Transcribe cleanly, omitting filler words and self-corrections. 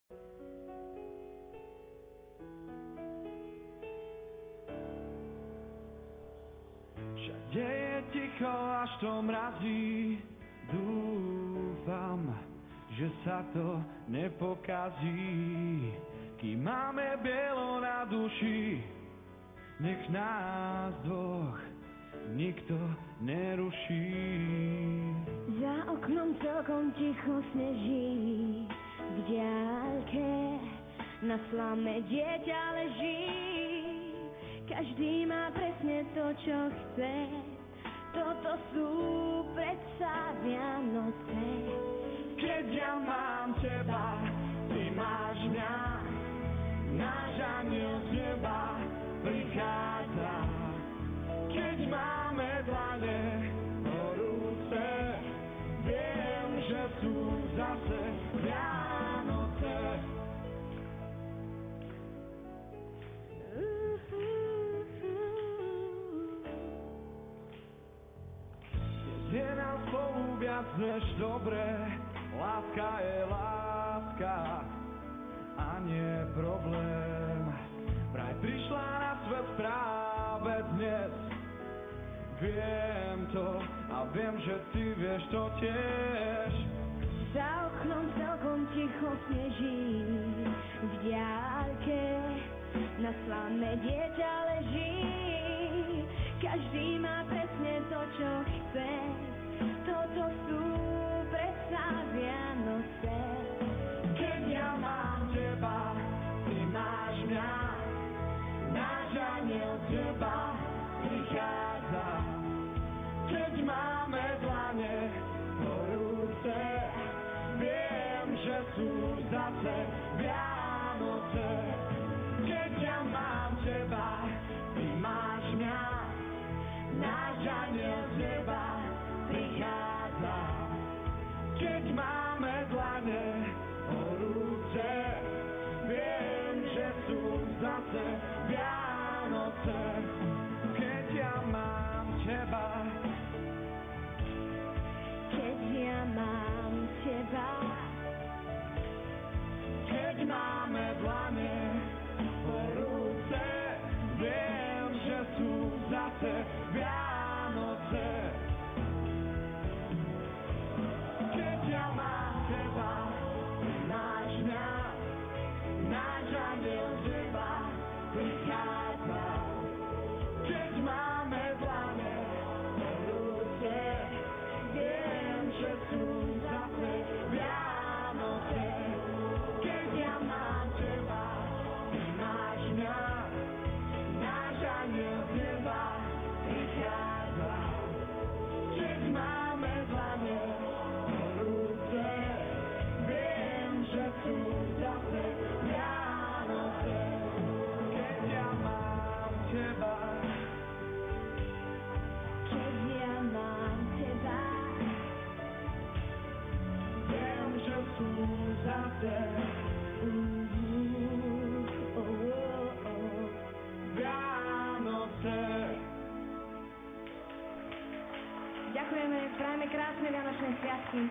Všade je ticho, až to mrazí. Dúfam, že sa to nepokazí. Kým máme bielo na duši, nech nás dvoch nikto neruší. Za oknom celkom ticho sneží, v diaľke na slame dieťa leží. Každý má presne to, čo chce, toto sú predsa Vianoce. Keď ja mám teba, ty máš mňa, náš aniel z neba prichádza. Keď máme dlane horúce, viem, že sú zase Vianoce. Je nám spolu viac než dobré, láska je láska a nie problém. Vraj prišla na svet práve dnes, viem to a viem, že ty vieš to tiež. Za oknom celkom ticho sneží, v diaľke na slame dieťa leží. Každý má presne to, čo chce, toto sú predsa Vianoce. Keď ja mám teba, ty máš mňa, náš aniel z neba prichádza. Keď máme dlane horúce, viem, že sú zase Vianoce. Keď ja mám teba, ty máš mňa, náš aniel z neba prichádza. Keď máme dlane horúce, viem, že sú zase Vianoce. Keď ja mám teba, keď ja mám teba, keď máme dlane horúce, viem, že sú zase Vianoce. Keď ja mám teba, ty máš mňa, náš aniel z neba prichádza. Keď máme dlane horúce, viem, že sú zase Vianoce. Keď ja mám teba, ty máš mňa, náš aniel z neba prichádza. Keď máme dlane horúce, viem, že sú zase Vianoce. Keď ja mám teba, keď ja mám teba, viem, že sú zase Vianoce. Ďakujeme, prajeme krásne Vianočné sviatky.